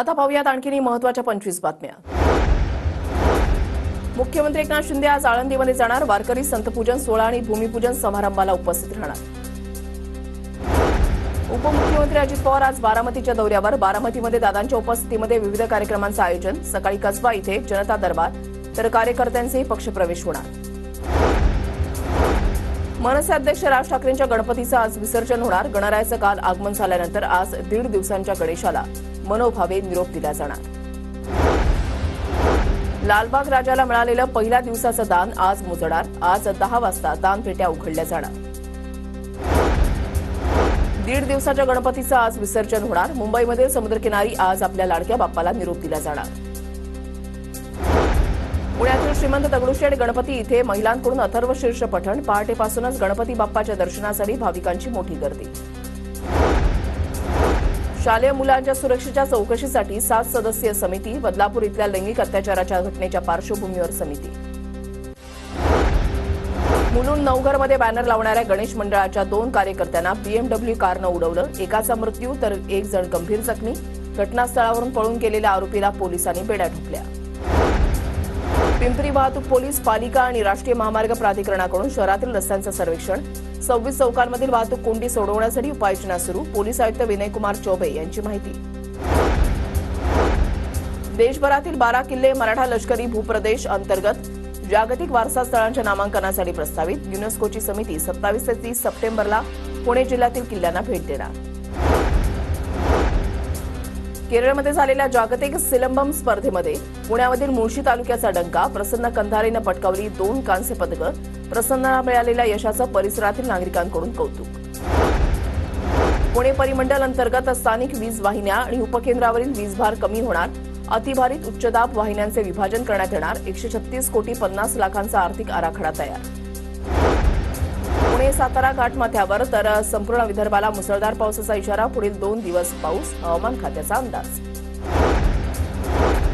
आता पाहूयात आणखीन महत्त्वाच्या 25 बातम्या। मुख्यमंत्री एकनाथ शिंदे आज आळंदीमध्ये जाणार। वारकरी संतपूजन सोहळा आणि भूमिपूजन समारंभाला उपस्थित राहणार। उपमुख्यमंत्री अजित पवार आज बारामतीच्या दौऱ्यावर। बारामतीमध्ये दादांच्या उपस्थितीमध्ये विविध कार्यक्रमांचं आयोजन। सकाळी कसबा इथे जनता दरबार तर कार्यकर्त्यांचे पक्षप्रवेश होणार। मनसे अध्यक्ष राज ठाकरेंच्या गणपतीचं आज विसर्जन होणार। गणरायाचं काल आगमन झाल्यानंतर आज 1.5 दिवसांच्या गणेशाला मनोभावे निरोप दिला जाणार। लालबाग राजाला मिळालेलं पहिल्या दिवसाचं दान आज मोजणार। आज 10 वाजता दानपेट्या उघडल्या जाणार। 1.5 दिवसाच्या गणपतीचं आज विसर्जन होणार। मुंबईमधील समुद्रकिनारी आज आपल्या लाडक्या बाप्पाला निरोप दिला जाणार। पुण्यातील श्रीमंत दगडूशेठ गणपती इथे महिलांकडून अथर्व शीर्ष पठण। पहाटेपासूनच गणपती बाप्पाच्या दर्शनासाठी भाविकांची मोठी गर्दी। शालेय मुलांच्या सुरक्षेच्या चौकशीसाठी 7 सदस्यीय समिती। बदलापूर इथल्या लैंगिक अत्याचाराच्या घटनेच्या पार्श्वभूमीवर समिती। मुलुंड नवघरमध्ये बॅनर लावणाऱ्या गणेश मंडळाच्या 2 कार्यकर्त्यांना बीएमडब्ल्यू कारनं उडवलं। एकाचा मृत्यू तर 1 जण गंभीर जखमी। घटनास्थळावरून पळून गेलेल्या आरोपीला पोलिसांनी बेड्या ठोकल्या। पिंपरी वाहतूक पोलीस, पालिका आणि राष्ट्रीय महामार्ग प्राधिकरणाकडून शहरातील रस्त्यांचं सर्वेक्षण। 26 चौकांमधील वाहतूक कोंडी सोडवण्यासाठी उपाययोजना सुरू। पोलीस आयुक्त विनयकुमार चौबे यांची माहिती। देशभरातील 12 किल्ले मराठा लष्करी भूप्रदेश अंतर्गत जागतिक वारसा स्थळांच्या नामांकनासाठी प्रस्तावित। युनेस्कोची समिती 27 ते 30 सप्टेंबरला पुणे जिल्ह्यातील किल्ल्यांना भेट देणार। केरळमध्ये झालेल्या जागतिक सिलंबम स्पर्धेमध्ये पुण्यामधील मुळशी तालुक्याचा डंका। प्रसन्न कंधारेनं पटकावली 2 कांस्य पदकं। प्रसन्नाला मिळालेल्या यशाचं परिसरातील नागरिकांकडून कौतुक। पुणे परिमंडल अंतर्गत स्थानिक वीज वाहिन्या आणि उपकेंद्रावरील वीजभार कमी होणार। अतिभारित उच्चदाब वाहिन्यांचे विभाजन करण्यात येणार। 136 कोटी 50 लाखांचा आर्थिक आराखडा तयार। पुणे सातारा घाटमाथ्यावर तर संपूर्ण विदर्भाला मुसळधार पावसाचा इशारा। पुढील 2 दिवस पाऊस, हवामान खात्याचा अंदाज।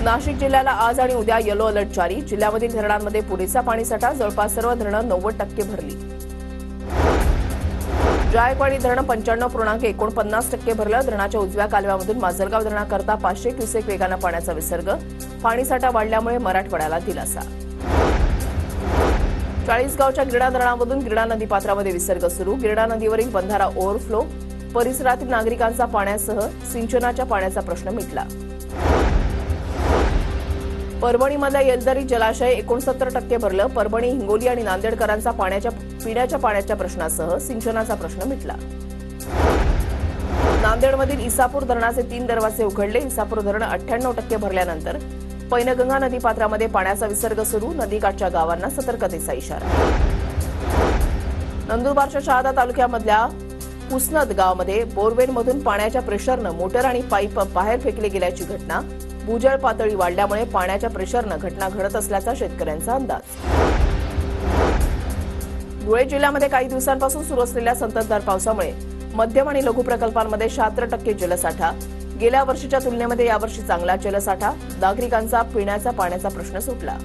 नाशिक जिल्ह्याला आज आणि उद्या येलो अलर्ट जारी। जिल्ह्यामधील धरणांमध्ये पुरेसा पाणीसाठा। जवळपास सर्व धरणं 90% भरली। जायकवाडी धरण 95.49% भरलं। धरणाच्या उजव्या कालव्यामधून माजलगाव धरणाकरता 500 क्युसेक वेगानं पाण्याचा विसर्ग। पाणीसाठा वाढल्यामुळे मराठवाड्याला दिलासा। चाळीसगावच्या गिरणा धरणामधून गिरणा नदीपात्रामध्ये विसर्ग सुरू। गिरणा नदीवरील बंधारा ओव्हरफ्लो। परिसरातील नागरिकांचा पाण्यासह सिंचनाच्या पाण्याचा प्रश्न मिटला। परभणीमधल्या येलदरी जलाशय 69% भरलं। परभणी, हिंगोली आणि नांदेडकरांचा पिण्याच्या पाण्याच्या प्रश्नासह सिंचनाचा प्रश्न मिटला। नांदेडमधील इसापूर धरणाचे 3 दरवाजे उघडले। इसापूर धरण 98% भरल्यानंतर पैनगंगा नदीपात्रामध्ये पाण्याचा विसर्ग सुरू। नदीकाठच्या गावांना सतर्कतेचा इशारा। नंदुरबारच्या शहादा तालुक्यामधल्या पुसनद गावामध्ये बोरवेलमधून पाण्याच्या प्रेशरनं मोटर आणि पाईप बाहेर फेकले गेल्याची घटना। भूजल पातळी वाढल्यामुळे पाण्याच्या प्रेशरनं घटना घडत असल्याचा शेतकऱ्यांचा अंदाज। धुळे जिल्ह्यामध्ये काही दिवसांपासून सुरू असलेल्या संततधार पावसामुळे मध्यम आणि लघु प्रकल्पांमध्ये 76% जलसाठा। गेल्या वर्षीच्या तुलनेमध्ये यावर्षी चांगला जलसाठा। नागरिकांचा पिण्याच्या पाण्याचा प्रश्न सुटला।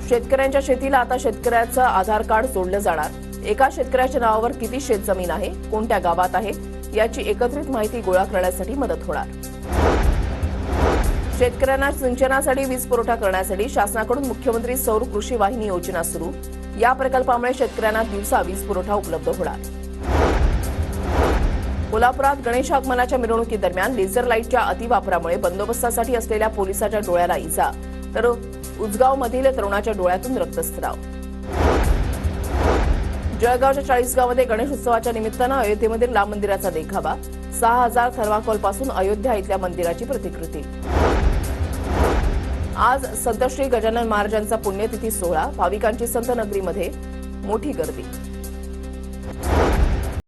शेतकऱ्यांच्या शेतीला आता शेतकऱ्याचं आधार कार्ड जोडलं जाणार। एका शेतकऱ्याच्या नावावर किती शेतजमीन आहे, कोणत्या गावात आहे याची एकत्रित माहिती गोळा करण्यासाठी मदत होणार। शेतकऱ्यांना सिंचनासाठी वीज पुरवठा करण्यासाठी शासनाकडून मुख्यमंत्री सौर कृषी वाहिनी योजना सुरू। या प्रकल्पामुळे शेतकऱ्यांना दिवसा वीज पुरवठा उपलब्ध होणार। कोल्हापुरात गणेश आगमनाच्या मिरवणुकीदरम्यान लेझर लाईटच्या अतिवापरामुळे बंदोबस्तासाठी असलेल्या पोलिसाच्या डोळ्याला इजा तर उजगावमधील तरुणाच्या डोळ्यातून रक्तस्राव। जळगावच्या चाळीसगावमध्ये गणेश उत्सवाच्या निमित्तानं अयोध्येमधील राम मंदिराचा देखावा। 6000 थर्माकोलपासून अयोध्या इथल्या मंदिराची प्रतिकृती। आज संत श्री गजानन महाराजांचा पुण्यतिथी सोहळा। भाविकांची संत नगरीमध्ये मोठी गर्दी।